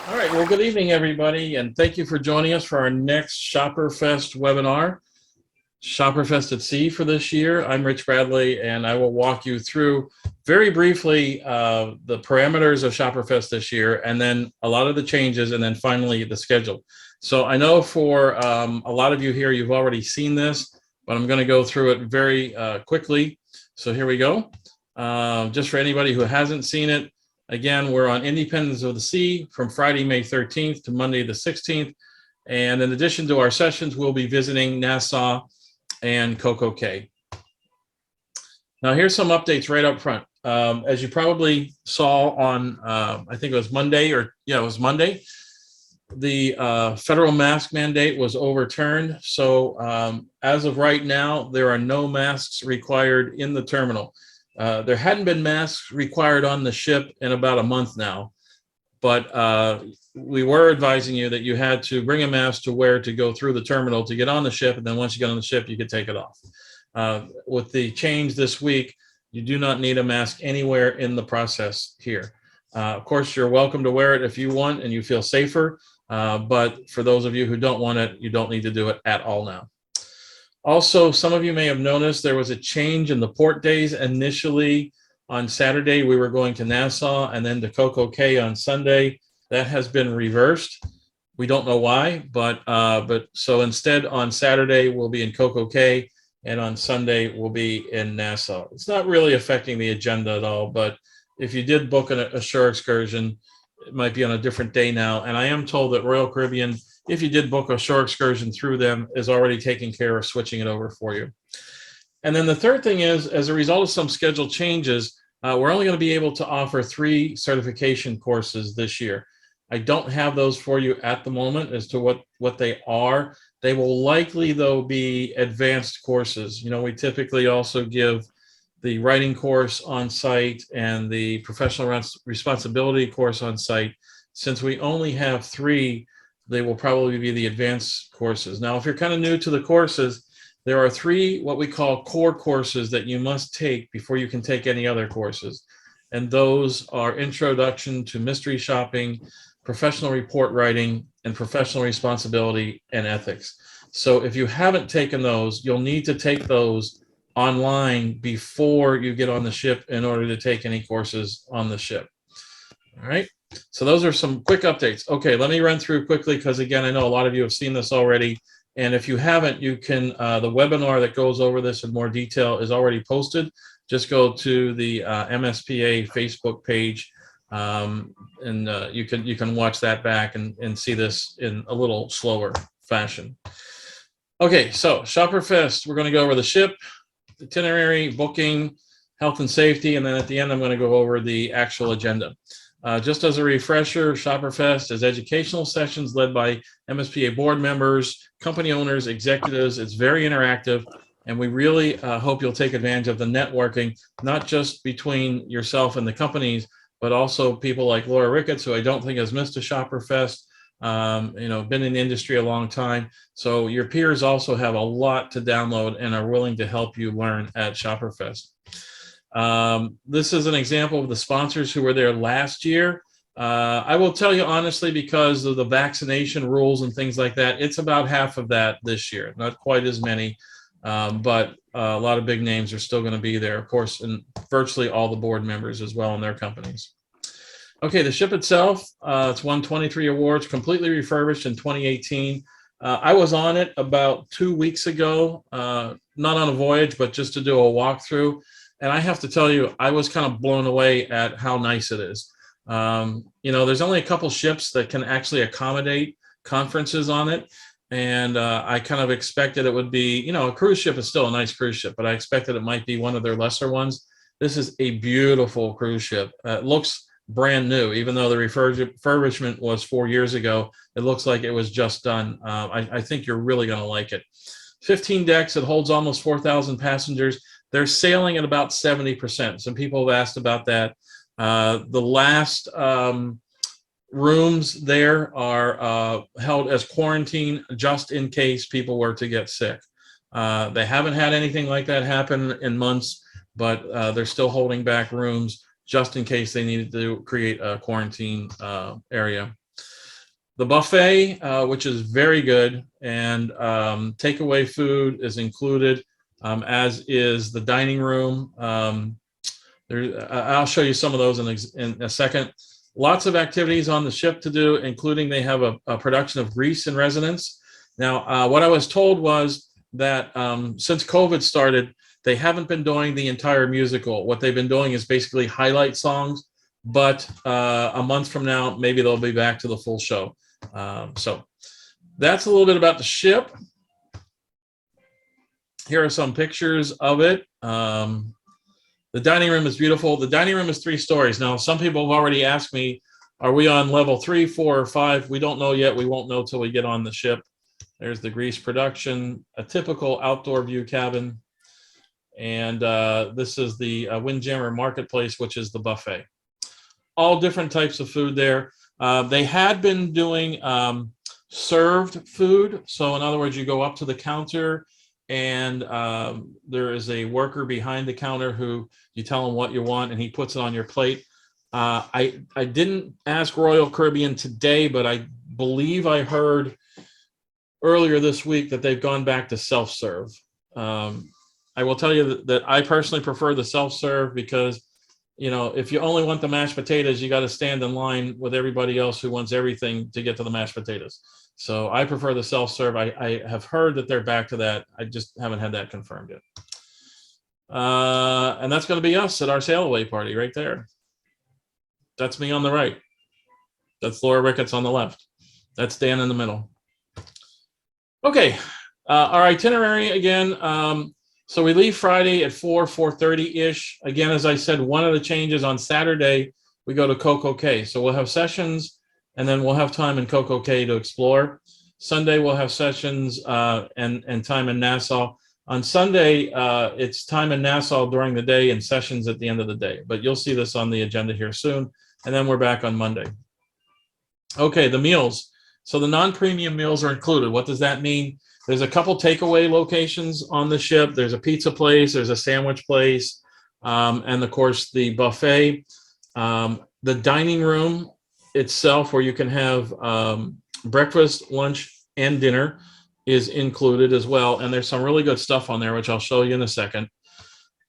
All right, well, good evening, everybody, and thank you for joining us for our next ShopperFest webinar, ShopperFest at Sea for this year. I'm Rich Bradley, and I will walk you through very briefly the parameters of ShopperFest this year, and then a lot of the changes, and then finally the schedule. So I know for a lot of you here, you've already seen this, but I'm going to go through it very quickly. So here we go. Just for anybody who hasn't seen it, again, we're on Independence of the Sea from Friday, May 13th to Monday the 16th. And in addition to our sessions, we'll be visiting NASSAU and CocoCay. Now, here's some updates right up front. As you probably saw on, I think it was Monday, it was Monday, the federal mask mandate was overturned. So as of right now, there are no masks required in the terminal. There hadn't been masks required on the ship in about a month now, but we were advising you that you had to bring a mask to wear to go through the terminal to get on the ship, and then once you get on the ship, you could take it off. With the change this week, you do not need a mask anywhere in the process here. Of course, you're welcome to wear it if you want and you feel safer, but for those of you who don't want it, you don't need to do it at all now. Also, some of you may have noticed there was a change in the port days. Initially, on Saturday, we were going to Nassau and then to CocoCay on Sunday. That has been reversed. We don't know why, but so instead on Saturday, we'll be in CocoCay, and on Sunday, we'll be in Nassau. It's not really affecting the agenda at all, but if you did book a shore excursion, it might be on a different day now. And I am told that Royal Caribbean, if you did book a shore excursion through them, is already taking care of switching it over for you. And then the third thing is, as a result of some schedule changes, we're only going to be able to offer 3 certification courses this year. I don't have those for you at the moment as to what they are. They will likely, though, be advanced courses. You know, we typically also give the writing course on site and the professional responsibility course on site. Since we only have 3, they will probably be the advanced courses. Now, if you're kind of new to the courses, there are 3 what we call core courses that you must take before you can take any other courses. And those are Introduction to Mystery Shopping, Professional Report Writing, and Professional Responsibility and Ethics. So if you haven't taken those, you'll need to take those online before you get on the ship in order to take any courses on the ship. All right. So those are some quick updates. Okay, let me run through quickly because, again, I know a lot of you have seen this already. And if you haven't, you can, the webinar that goes over this in more detail is already posted. Just go to the MSPA Facebook page, and you can watch that back and see this in a little slower fashion. Okay, so ShopperFest, we're going to go over the ship, itinerary, booking, health and safety, and then at the end, I'm going to go over the actual agenda. Just as a refresher, ShopperFest is educational sessions led by MSPA board members, company owners, executives. It's very interactive, and we really hope you'll take advantage of the networking, not just between yourself and the companies, but also people like Laura Ricketts, who I don't think has missed a ShopperFest, been in the industry a long time. So your peers also have a lot to download and are willing to help you learn at ShopperFest. This is an example of the sponsors who were there last year. I will tell you honestly, because of the vaccination rules and things like that, it's about half of that this year, not quite as many, but a lot of big names are still going to be there, of course, and virtually all the board members as well in their companies. Okay, the ship itself, it's won 23 awards, completely refurbished in 2018. I was on it about 2 weeks ago, not on a voyage, but just to do a walkthrough. And I have to tell you, I was kind of blown away at how nice it is. There's only a couple ships that can actually accommodate conferences on it. And I kind of expected it would be, a cruise ship is still a nice cruise ship, but I expected it might be one of their lesser ones. This is a beautiful cruise ship. It looks brand new, even though the refurbishment was 4 years ago. It looks like it was just done. I think you're really going to like it. 15 decks, it holds almost 4,000 passengers. They're sailing at about 70%. Some people have asked about that. The last rooms there are held as quarantine just in case people were to get sick. They haven't had anything like that happen in months, but they're still holding back rooms just in case they needed to create a quarantine area. The buffet, which is very good, and takeaway food is included, as is the dining room. I'll show you some of those in a second. Lots of activities on the ship to do, including they have a production of Grease in Residence. Now, what I was told was that since COVID started, they haven't been doing the entire musical. What they've been doing is basically highlight songs, but a month from now, maybe they'll be back to the full show. So that's a little bit about the ship. Here are some pictures of it. The dining room is beautiful. The dining room is 3 stories. Now, some people have already asked me, are we on level 3, 4, or 5? We don't know yet. We won't know till we get on the ship. There's the Grease production, a typical outdoor view cabin. And this is the Windjammer Marketplace, which is the buffet. All different types of food there. They had been doing served food. So in other words, you go up to the counter and there is a worker behind the counter who you tell him what you want and he puts it on your plate. I didn't ask Royal Caribbean today, but I believe I heard earlier this week that they've gone back to self-serve. I will tell you that I personally prefer the self-serve because, you know, if you only want the mashed potatoes, you got to stand in line with everybody else who wants everything to get to the mashed potatoes. So I prefer the self-serve. I have heard that they're back to that. I just haven't had that confirmed yet. And that's going to be us at our sail away party right there. That's me on the right. That's Laura Ricketts on the left. That's Dan in the middle. Okay, our itinerary again. So we leave Friday at 4:30-ish. Again, as I said, one of the changes on Saturday, we go to CocoCay. So we'll have sessions, and then we'll have time in CocoCay to explore. Sunday, we'll have sessions and time in Nassau. On Sunday, it's time in Nassau during the day and sessions at the end of the day. But you'll see this on the agenda here soon. And then we're back on Monday. Okay, the meals. So the non-premium meals are included. What does that mean? There's a couple takeaway locations on the ship. There's a pizza place, there's a sandwich place, and of course the buffet. The dining room itself, where you can have breakfast, lunch, and dinner, is included as well. And there's some really good stuff on there, which I'll show you in a second.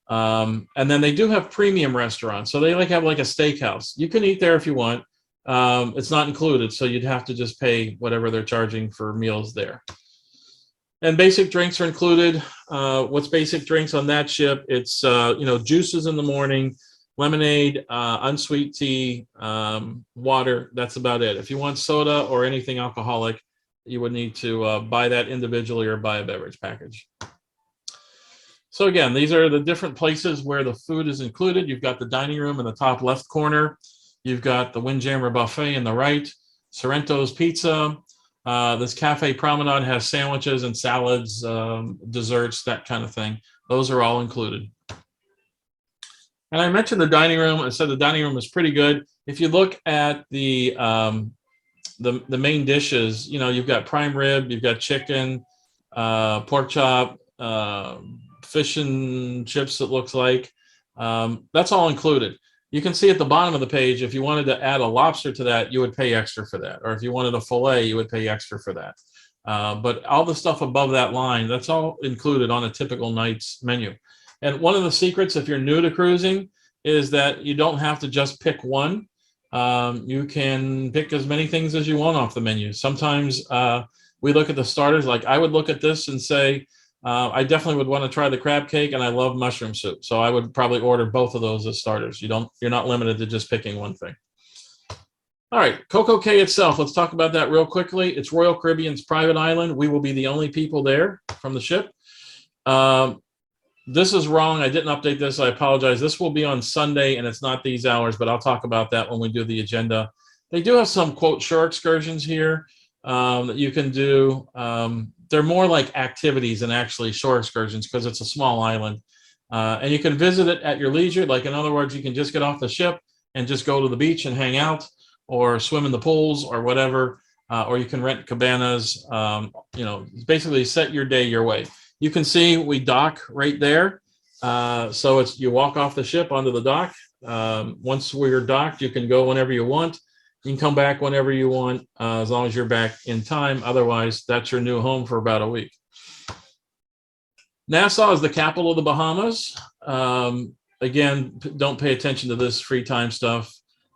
And then they do have premium restaurants. So they have like a steakhouse. You can eat there if you want. It's not included, so you'd have to just pay whatever they're charging for meals there. And basic drinks are included. What's basic drinks on that ship? It's juices in the morning, lemonade, unsweet tea, water. That's about it. If you want soda or anything alcoholic, you would need to buy that individually or buy a beverage package. So again, these are the different places where the food is included. You've got the dining room in the top left corner. You've got the Windjammer Buffet in the right, Sorrento's Pizza. This Cafe Promenade has sandwiches and salads, desserts, that kind of thing. Those are all included. And I mentioned the dining room. I said the dining room is pretty good. If you look at the main dishes, you've got prime rib, you've got chicken, pork chop, fish and chips, it looks like. That's all included. You can see at the bottom of the page, if you wanted to add a lobster to that, you would pay extra for that. Or if you wanted a fillet, you would pay extra for that. But all the stuff above that line, that's all included on a typical night's menu. And one of the secrets, if you're new to cruising, is that you don't have to just pick one. You can pick as many things as you want off the menu. Sometimes we look at the starters, like I would look at this and say, I definitely would want to try the crab cake, and I love mushroom soup. So I would probably order both of those as starters. You're not limited to just picking one thing. All right, CocoCay itself. Let's talk about that real quickly. It's Royal Caribbean's private island. We will be the only people there from the ship. This is wrong. I didn't update this. I apologize. This will be on Sunday, and it's not these hours, but I'll talk about that when we do the agenda. They do have some, quote, shore excursions here that you can do. They're more like activities than actually shore excursions because it's a small island. And you can visit it at your leisure. Like, in other words, you can just get off the ship and just go to the beach and hang out or swim in the pools or whatever. Or you can rent cabanas, basically set your day your way. You can see we dock right there. So you walk off the ship onto the dock. Once we're docked, you can go whenever you want. You can come back whenever you want, as long as you're back in time. Otherwise, that's your new home for about a week. Nassau is the capital of the Bahamas. Again, don't pay attention to this free time stuff.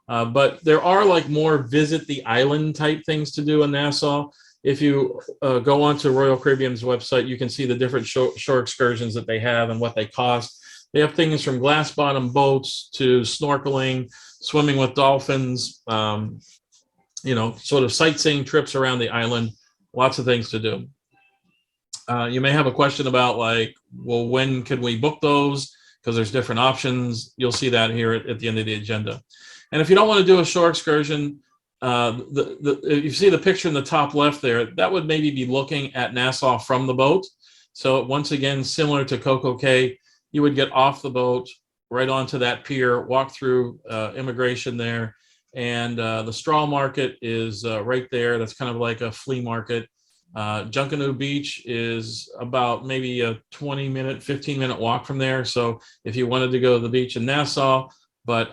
But there are like more visit the island type things to do in Nassau. If you go onto Royal Caribbean's website, you can see the different shore excursions that they have and what they cost. They have things from glass bottom boats to snorkeling, swimming with dolphins, you know, sort of sightseeing trips around the island, lots of things to do. You may have a question about like, well, when can we book those? Because there's different options. You'll see that here at the end of the agenda. And if you don't want to do a shore excursion, if you see the picture in the top left there, that would maybe be looking at Nassau from the boat. So once again, similar to CocoCay, you would get off the boat, right onto that pier, walk through immigration there. And the straw market is right there. That's kind of like a flea market. Junkanoo Beach is about maybe a 20-minute, 15-minute walk from there. So if you wanted to go to the beach in Nassau, but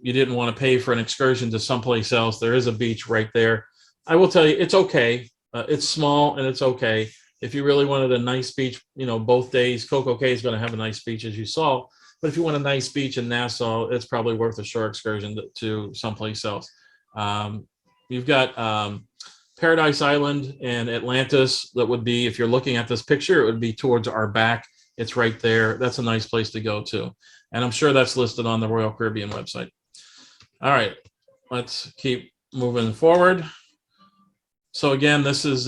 you didn't want to pay for an excursion to someplace else, there is a beach right there. I will tell you, it's okay. It's small and it's okay. If you really wanted a nice beach, you know, both days, CocoCay is going to have a nice beach, as you saw. But if you want a nice beach in Nassau, it's probably worth a shore excursion to someplace else. You've got Paradise Island and Atlantis. That would be, if you're looking at this picture, it would be towards our back. It's right there. That's a nice place to go to. And I'm sure that's listed on the Royal Caribbean website. All right, let's keep moving forward. So again, this is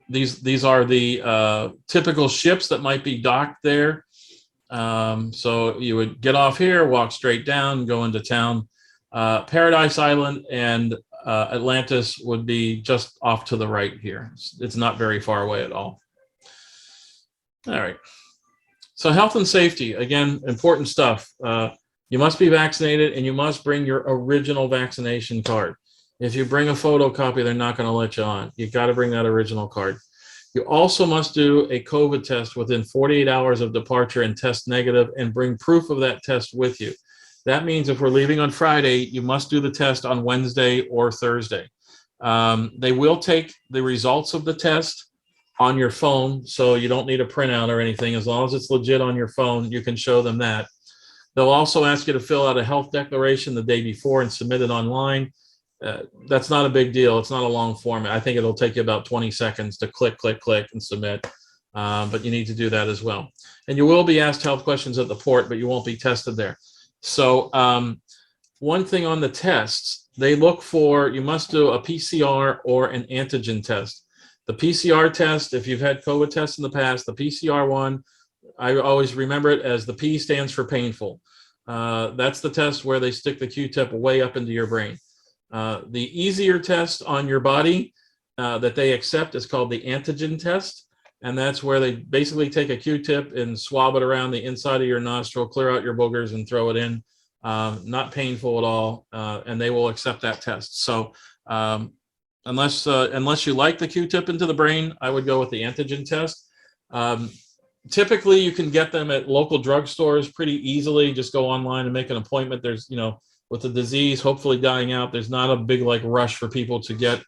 these are the typical ships that might be docked there. So you would get off here, walk straight down, go into town. Paradise Island and Atlantis would be just off to the right here. It's not very far away at all. All right. So health and safety, again, important stuff. You must be vaccinated and you must bring your original vaccination card. If you bring a photocopy, they're not going to let you on. You've got to bring that original card. You also must do a COVID test within 48 hours of departure and test negative, and bring proof of that test with you. That means if we're leaving on Friday, you must do the test on Wednesday or Thursday. They will take the results of the test on your phone, so you don't need a printout or anything. As long as it's legit on your phone, you can show them that. They'll also ask you to fill out a health declaration the day before and submit it online. That's not a big deal. It's not a long form. I think it'll take you about 20 seconds to click, click, click, and submit. But you need to do that as well. And you will be asked health questions at the port, but you won't be tested there. So one thing on the tests, they look for, you must do a PCR or an antigen test. The PCR test, if you've had COVID tests in the past, the PCR one, I always remember it as the P stands for painful. That's the test where they stick the Q-tip way up into your brain. The easier test on your body that they accept is called the antigen test. And that's where they basically take a Q-tip and swab it around the inside of your nostril, clear out your boogers and throw it in. Not painful at all. And they will accept that test. So unless you like the Q-tip into the brain, I would go with the antigen test. Typically, you can get them at local drugstores pretty easily. Just go online and make an appointment. There's, you know, with the disease hopefully dying out, there's not a big like rush for people to get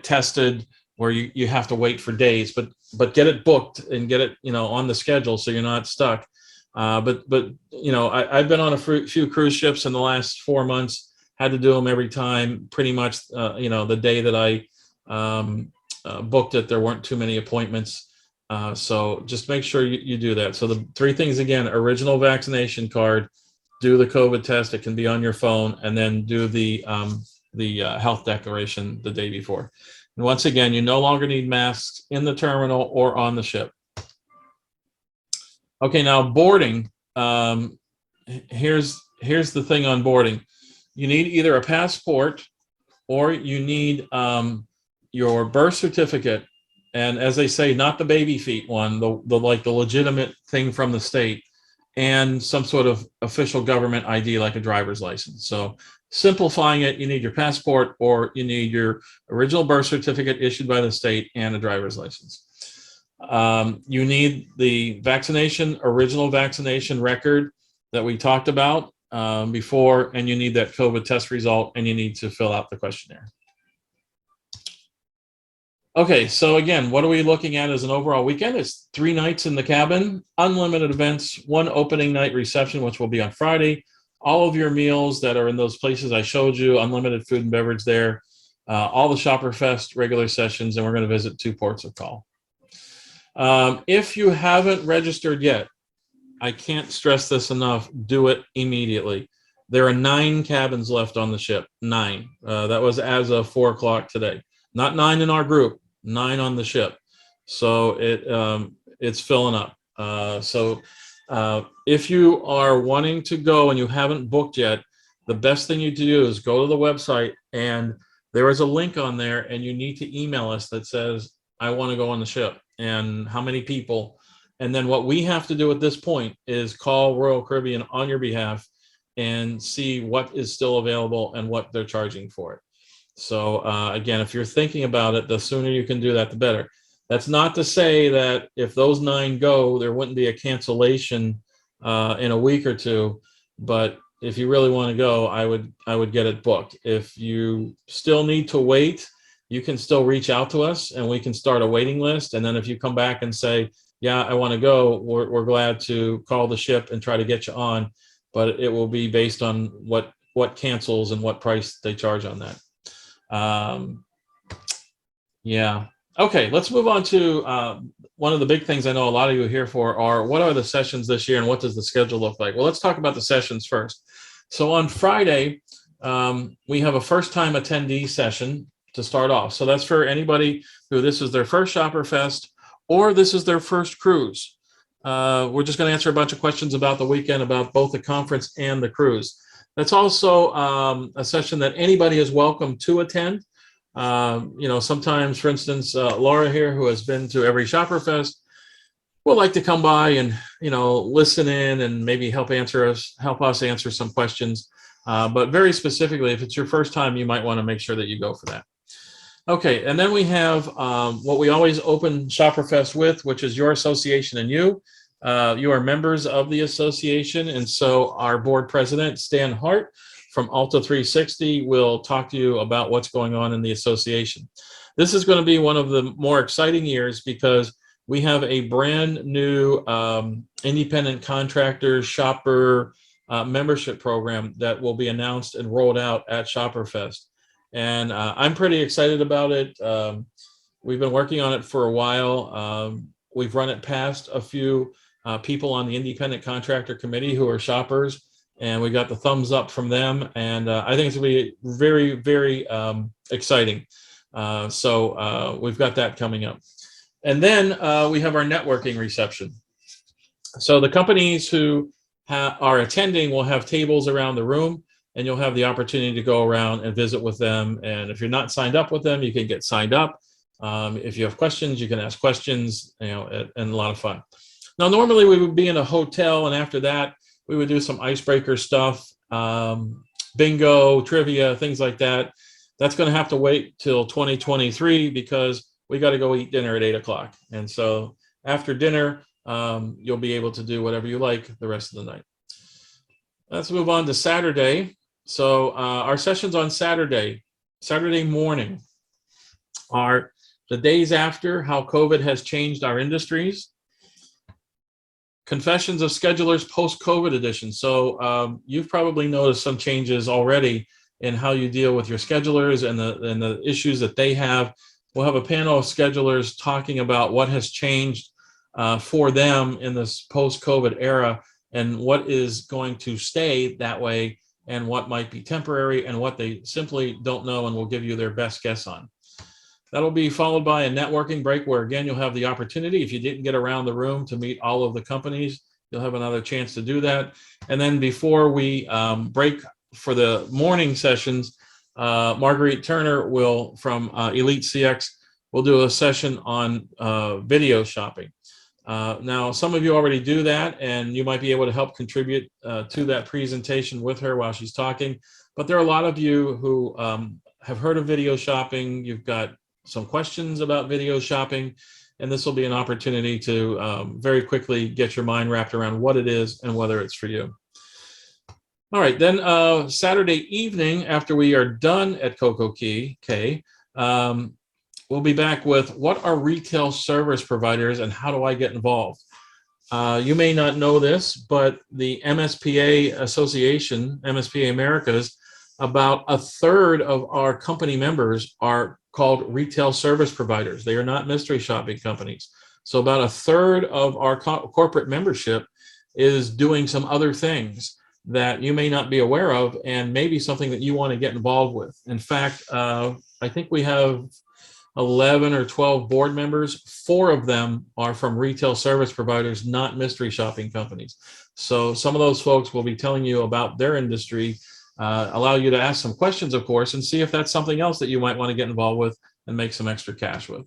tested where you have to wait for days, but get it booked and get it, you know, on the schedule so you're not stuck. But you know, I've been on a few cruise ships in the last 4 months, had to do them every time, pretty much, you know, the day that I booked it, there weren't too many appointments. So just make sure you do that. So the 3 things again: original vaccination card, do the COVID test, it can be on your phone, and then do the health declaration the day before. And once again, you no longer need masks in the terminal or on the ship. Okay, now boarding. Here's the thing on boarding. You need either a passport or you need your birth certificate. And as they say, not the baby feet one, the legitimate thing from the state, and some sort of official government ID like a driver's license. So simplifying it, you need your passport or you need your original birth certificate issued by the state and a driver's license. You need the original vaccination record that we talked about. before, and you need that COVID test result, and you need to fill out the questionnaire. Okay, so again, what are we looking at as an overall weekend? It's 3 nights in the cabin, unlimited events, 1 opening night reception, which will be on Friday. All of your meals that are in those places I showed you, unlimited food and beverage there, all the ShopperFest regular sessions, and we're going to visit 2 ports of call. If you haven't registered yet, I can't stress this enough, do it immediately. There are 9 cabins left on the ship, 9. That was as of 4 o'clock today. Not 9 in our group, 9 on the ship. So it's filling up. If you are wanting to go and you haven't booked yet, the best thing you do is go to the website, and there is a link on there, and you need to email us that says, I want to go on the ship, and how many people. And then what we have to do at this point is call Royal Caribbean on your behalf and see what is still available and what they're charging for it. So again, if you're thinking about it, the sooner you can do that, the better. That's not to say that if those 9 go, there wouldn't be a cancellation in a week or 2. But if you really want to go, I would get it booked. If you still need to wait, you can still reach out to us, and we can start a waiting list. And then if you come back and say, yeah, I want to go, we're glad to call the ship and try to get you on. But it will be based on what cancels and what price they charge on that. Yeah. Okay, let's move on to one of the big things I know a lot of you are here for are, what are the sessions this year and what does the schedule look like? Well, let's talk about the sessions first. So on Friday, we have a first-time attendee session to start off. So that's for anybody who this is their first ShopperFest or this is their first cruise. We're just going to answer a bunch of questions about the weekend, about both the conference and the cruise. That's also a session that anybody is welcome to attend. Sometimes, for instance, Laura here, who has been to every ShopperFest, would like to come by and, listen in and maybe help us answer some questions. But very specifically, if it's your first time, you might want to make sure that you go for that. Okay, and then we have what we always open ShopperFest with, which is your association and you. You are members of the association, and so our board president, Stan Hart, from Alta 360 will talk to you about what's going on in the association. This is going to be one of the more exciting years because we have a brand new independent contractor shopper membership program that will be announced and rolled out at ShopperFest. And I'm pretty excited about it. We've been working on it for a while. We've run it past a few people on the independent contractor committee who are shoppers, and we got the thumbs up from them. And I think it's going to be very, very exciting. So we've got that coming up. And then we have our networking reception. So the companies who are attending will have tables around the room, and you'll have the opportunity to go around and visit with them. And if you're not signed up with them, you can get signed up. If you have questions, you can ask questions, and a lot of fun. Now, normally we would be in a hotel, and after that, we would do some icebreaker stuff, bingo, trivia, things like that. That's going to have to wait till 2023 because we got to go eat dinner at 8 o'clock. And so after dinner, you'll be able to do whatever you like the rest of the night. Let's move on to Saturday. So our sessions on Saturday morning, are the days after how COVID has changed our industries. Confessions of Schedulers post-COVID edition. So you've probably noticed some changes already in how you deal with your schedulers and the issues that they have. We'll have a panel of schedulers talking about what has changed for them in this post-COVID era and what is going to stay that way and what might be temporary and what they simply don't know and will give you their best guess on. That'll be followed by a networking break where, again, you'll have the opportunity, if you didn't get around the room, to meet all of the companies. You'll have another chance to do that. And then before we break for the morning sessions, Marguerite Turner will, from Elite CX, will do a session on video shopping. Now, some of you already do that, and you might be able to help contribute to that presentation with her while she's talking. But there are a lot of you who have heard of video shopping. You've got some questions about video shopping, and this will be an opportunity to very quickly get your mind wrapped around what it is and whether it's for you. All right, then Saturday evening, after we are done at CocoCay, we'll be back with what are retail service providers and how do I get involved? You may not know this, but the MSPA Association, MSPA Americas, about a third of our company members are called retail service providers. They are not mystery shopping companies. So about a third of our corporate membership is doing some other things that you may not be aware of and maybe something that you want to get involved with. In fact, I think we have 11 or 12 board members. 4 of them are from retail service providers, not mystery shopping companies. So some of those folks will be telling you about their industry, allow you to ask some questions, of course, and see if that's something else that you might want to get involved with and make some extra cash with.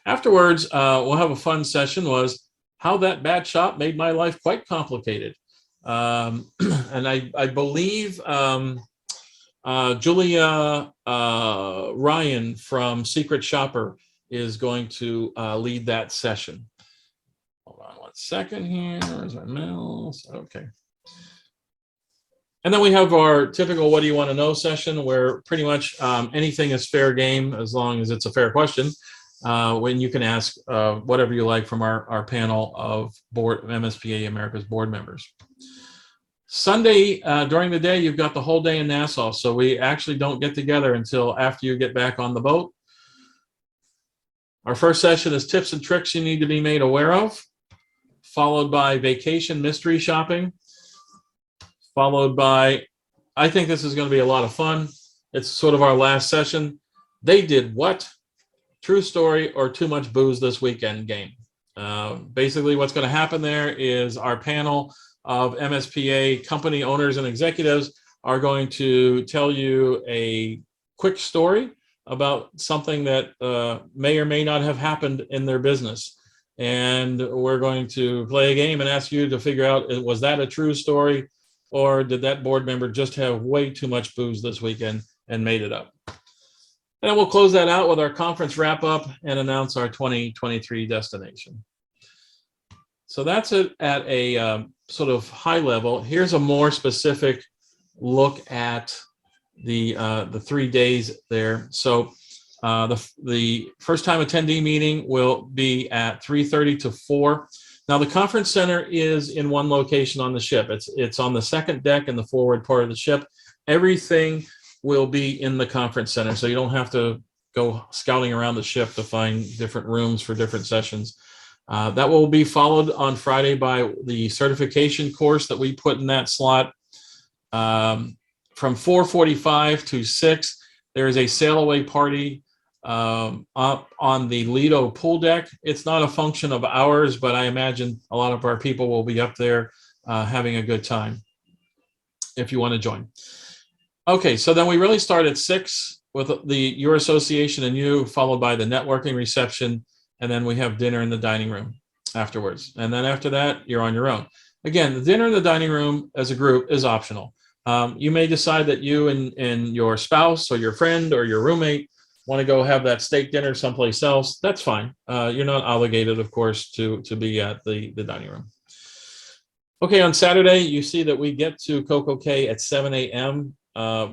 Afterwards, we'll have a fun session, was how that bad shop made my life quite complicated. And I believe Julia Ryan from Secret Shopper is going to lead that session. Hold on one second here. Where's my mouse? Okay. And then we have our typical what do you want to know session, where pretty much anything is fair game as long as it's a fair question. When you can ask whatever you like from our panel of MSPA America's board members. Sunday, during the day, you've got the whole day in Nassau, so we actually don't get together until after you get back on the boat. Our first session is tips and tricks you need to be made aware of, followed by vacation mystery shopping, followed by, I think this is going to be a lot of fun. It's sort of our last session. They did what? True story or too much booze this weekend game. Basically, what's going to happen there is our panel of MSPA company owners and executives are going to tell you a quick story about something that may or may not have happened in their business. And we're going to play a game and ask you to figure out, was that a true story, or did that board member just have way too much booze this weekend and made it up? And we'll close that out with our conference wrap up and announce our 2023 destination. So that's it at a sort of high level. Here's a more specific look at the 3 days there. So the first time attendee meeting will be at 3:30 to 4. Now the conference center is in one location on the ship. It's on the second deck in the forward part of the ship. Everything will be in the conference center, so you don't have to go scouting around the ship to find different rooms for different sessions. That will be followed on Friday by the certification course that we put in that slot. From 4:45 to 6, there is a sail away party up on the Lido pool deck. It's not a function of hours, but I imagine a lot of our people will be up there having a good time if you want to join. Okay, so then we really start at 6 with your association and you, followed by the networking reception, and then we have dinner in the dining room afterwards. And then after that, you're on your own. Again, the dinner in the dining room as a group is optional. You may decide that you and your spouse or your friend or your roommate want to go have that steak dinner someplace else. That's fine. You're not obligated, of course, to be at the dining room. Okay, on Saturday, you see that we get to CocoCay at 7 a.m.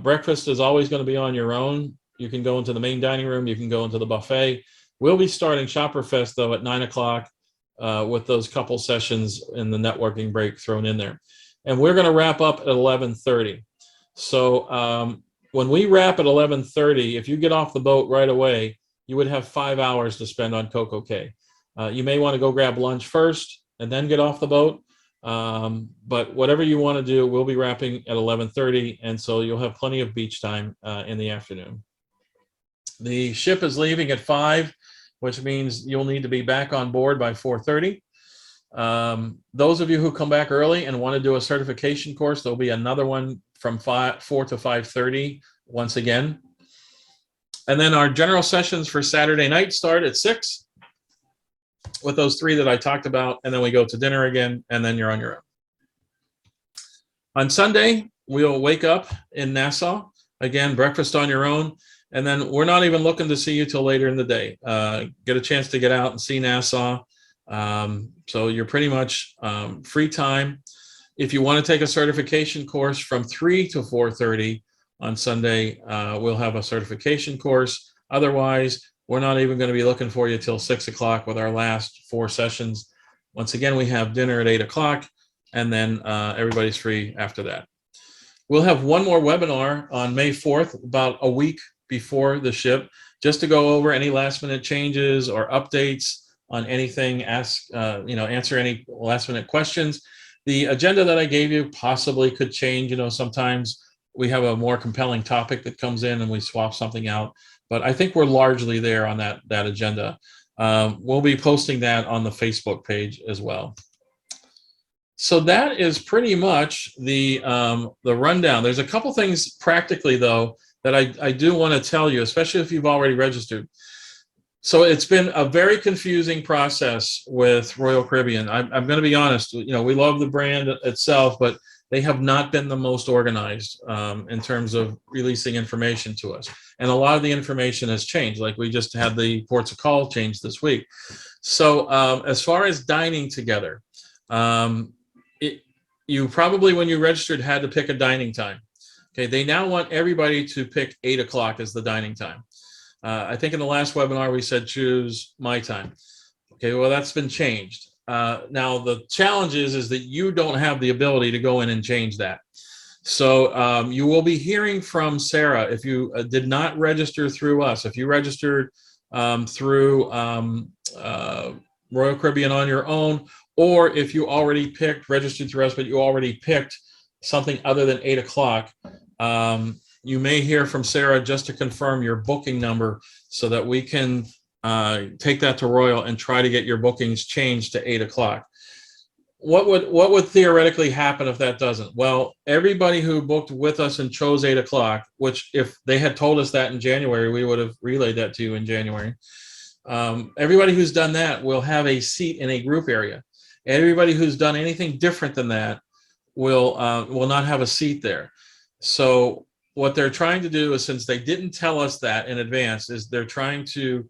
Breakfast is always going to be on your own. You can go into the main dining room. You can go into the buffet. We'll be starting ShopperFest, though, at 9 o'clock with those couple sessions in the networking break thrown in there. And we're going to wrap up at 11:30. So when we wrap at 11:30, if you get off the boat right away, you would have 5 hours to spend on CocoCay. You may want to go grab lunch first and then get off the boat. But whatever you want to do, we'll be wrapping at 11:30, and so you'll have plenty of beach time in the afternoon. The ship is leaving at 5, which means you'll need to be back on board by 4:30. Those of you who come back early and want to do a certification course, there'll be another one from 4 to 5:30 once again. And then our general sessions for Saturday night start at 6 with those 3 that I talked about, and then we go to dinner again, and then you're on your own. On Sunday, we'll wake up in Nassau. Again, breakfast on your own, and then we're not even looking to see you till later in the day. Get a chance to get out and see Nassau. So you're pretty much free time. If you want to take a certification course from 3 to 4:30 on Sunday, we'll have a certification course. Otherwise, we're not even going to be looking for you till 6 o'clock with our last 4 sessions. Once again, we have dinner at 8 o'clock, and then everybody's free after that. We'll have one more webinar on May 4th, about a week before the ship, just to go over any last minute changes or updates on anything, answer any last minute questions. The agenda that I gave you possibly could change. Sometimes we have a more compelling topic that comes in and we swap something out, but I think we're largely there on that agenda. We'll be posting that on the Facebook page as well. So that is pretty much the rundown. There's a couple things practically, though, that I do want to tell you, especially if you've already registered. So it's been a very confusing process with Royal Caribbean. I'm going to be honest. We love the brand itself, but they have not been the most organized in terms of releasing information to us. And a lot of the information has changed. Like we just had the ports of call change this week. So as far as dining together, you probably, when you registered, had to pick a dining time. Okay, they now want everybody to pick 8 o'clock as the dining time. I think in the last webinar we said choose my time. Okay, well that's been changed. Now the challenge is that you don't have the ability to go in and change that. So you will be hearing from Sarah if you did not register through us. If you registered through Royal Caribbean on your own, or if you already registered through us, but you already picked something other than 8 o'clock, you may hear from Sarah just to confirm your booking number so that we can take that to Royal and try to get your bookings changed to 8 o'clock. What would theoretically happen if that doesn't? Well, everybody who booked with us and chose 8 o'clock, which if they had told us that in January, we would have relayed that to you in January. Everybody who's done that will have a seat in a group area. Everybody who's done anything different than that will not have a seat there. So what they're trying to do is, since they didn't tell us that in advance, is they're trying to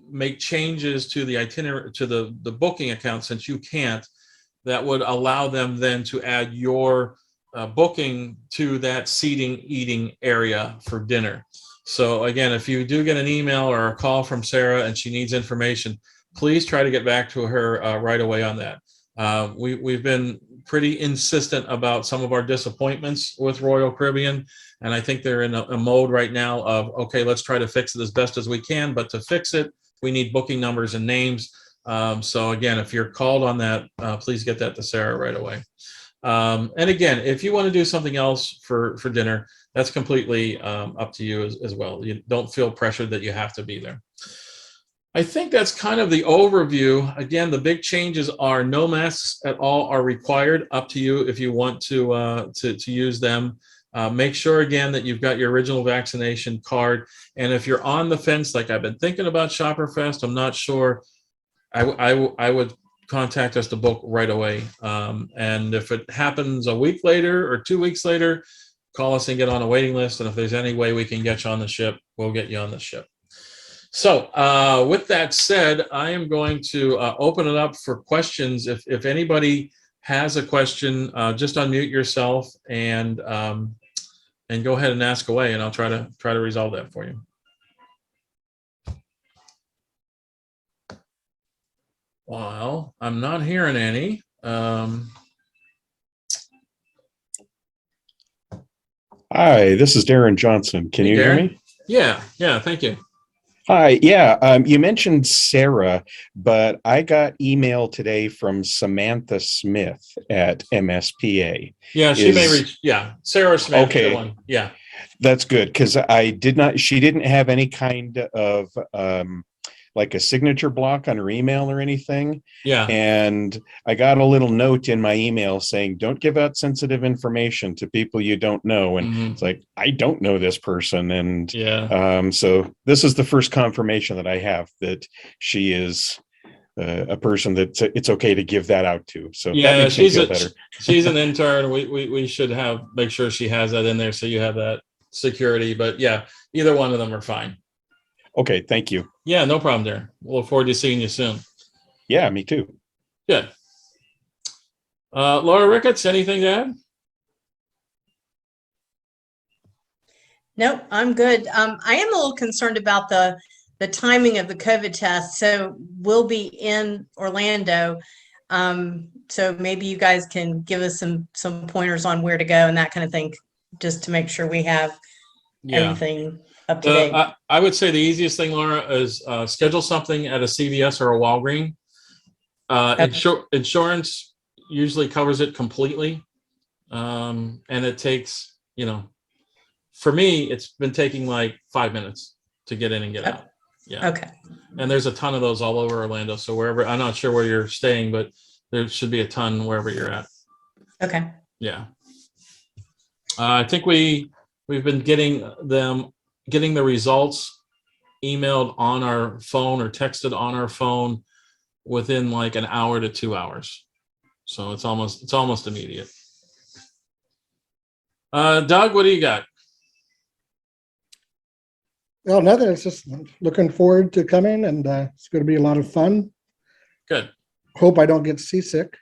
make changes to the itinerary, to the booking account, since you can't, that would allow them then to add your booking to that seating, eating area for dinner. So again, if you do get an email or a call from Sarah and she needs information, please try to get back to her right away on that. We've been pretty insistent about some of our disappointments with Royal Caribbean, and I think they're in a mode right now of, okay, let's try to fix it as best as we can, but to fix it, we need booking numbers and names. So again, if you're called on that, please get that to Sarah right away. And again, if you want to do something else for dinner, that's completely up to you as well. You don't feel pressured that you have to be there. I think that's kind of the overview. Again, the big changes are no masks at all are required. Up to you if you want to use them. Make sure again that you've got your original vaccination card. And if you're on the fence, like I've been thinking about ShopperFest, I'm not sure, I would contact us to book right away. And if it happens a week later or 2 weeks later, call us and get on a waiting list. And if there's any way we can get you on the ship, we'll get you on the ship. So with that said, I am going to open it up for questions. If anybody has a question, just unmute yourself and go ahead and ask away, and I'll try to resolve that for you. Well, I'm not hearing any. Hi, this is Darren Johnson. Can you hear me? Yeah, thank you. Hi, yeah, you mentioned Sarah, but I got email today from Samantha Smith at MSPA. Yeah, she may reach, yeah, Sarah Smith. Okay. One. Yeah. That's good, because she didn't have any kind of like a signature block on her email or anything. Yeah. And I got a little note in my email saying, don't give out sensitive information to people you don't know. And it's like, I don't know this person. And yeah. So this is the first confirmation that I have that she is a person that it's okay to give that out to. So yeah, that makes me feel better. She's an intern. We should make sure she has that in there so you have that security. But yeah, either one of them are fine. Okay, thank you. Yeah, no problem there. We'll look forward to seeing you soon. Yeah, me too. Good. Laura Ricketts, anything to add? Nope, I'm good. I am a little concerned about the timing of the COVID test. So we'll be in Orlando. So maybe you guys can give us some pointers on where to go and that kind of thing, just to make sure we have everything up to date. I would say the easiest thing, Laura, is schedule something at a CVS or a Walgreens. Insurance usually covers it completely. And it takes, for me, it's been taking like 5 minutes to get in and get out. Yeah. Okay. And there's a ton of those all over Orlando. So wherever, I'm not sure where you're staying, but there should be a ton wherever you're at. Okay. Yeah. I think we've been getting the results emailed on our phone or texted on our phone within like an hour to 2 hours. So it's almost immediate. Doug, what do you got? Well, nothing. It's just looking forward to coming, and it's going to be a lot of fun. Good. Hope I don't get seasick.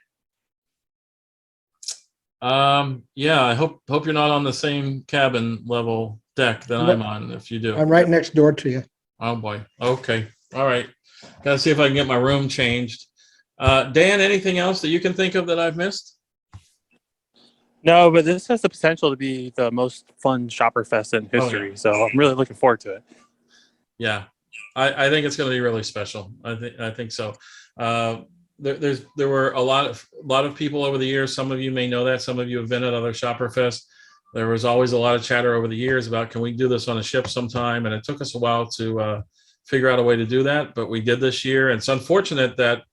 Yeah, I hope you're not on the same cabin level deck that I'm on. If you do, I'm right next door to you. Oh boy. Okay. All right. Gotta see if I can get my room changed. Dan, anything else that you can think of that I've missed? No, but this has the potential to be the most fun ShopperFest in history. yeah. So I'm really looking forward to it. Yeah, I think it's going to be really special. I think so. There were a lot of people over the years. Some of you may know that. Some of you have been at other ShopperFest. There was always a lot of chatter over the years about, can we do this on a ship sometime? And it took us a while to figure out a way to do that, but we did this year. And it's unfortunate that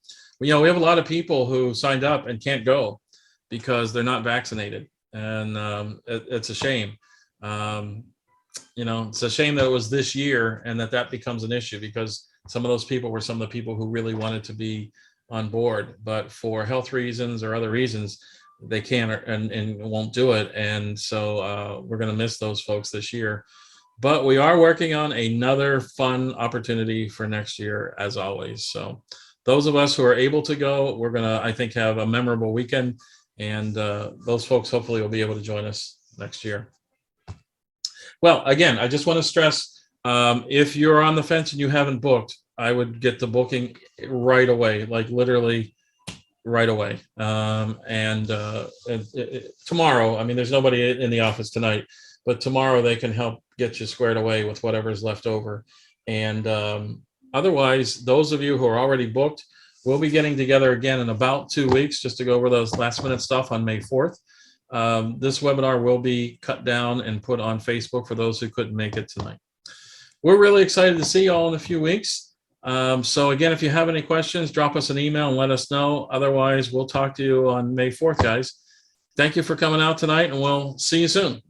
we have a lot of people who signed up and can't go because they're not vaccinated, and it's a shame. It's a shame that it was this year and that becomes an issue, because some of those people were some of the people who really wanted to be on board, but for health reasons or other reasons, they can't and won't do it. And so we're going to miss those folks this year. But we are working on another fun opportunity for next year, as always. So those of us who are able to go, we're going to, I think, have a memorable weekend. And those folks hopefully will be able to join us next year. Well, again, I just want to stress, if you're on the fence and you haven't booked, I would get the booking right away, like literally right away. Tomorrow, I mean, there's nobody in the office tonight, but tomorrow they can help get you squared away with whatever's left over. And otherwise, those of you who are already booked, we'll be getting together again in about 2 weeks just to go over those last minute stuff on May 4th. This webinar will be cut down and put on Facebook for those who couldn't make it tonight. We're really excited to see you all in a few weeks. So again, if you have any questions, drop us an email and let us know. Otherwise, we'll talk to you on May 4th, guys. Thank you for coming out tonight, and we'll see you soon.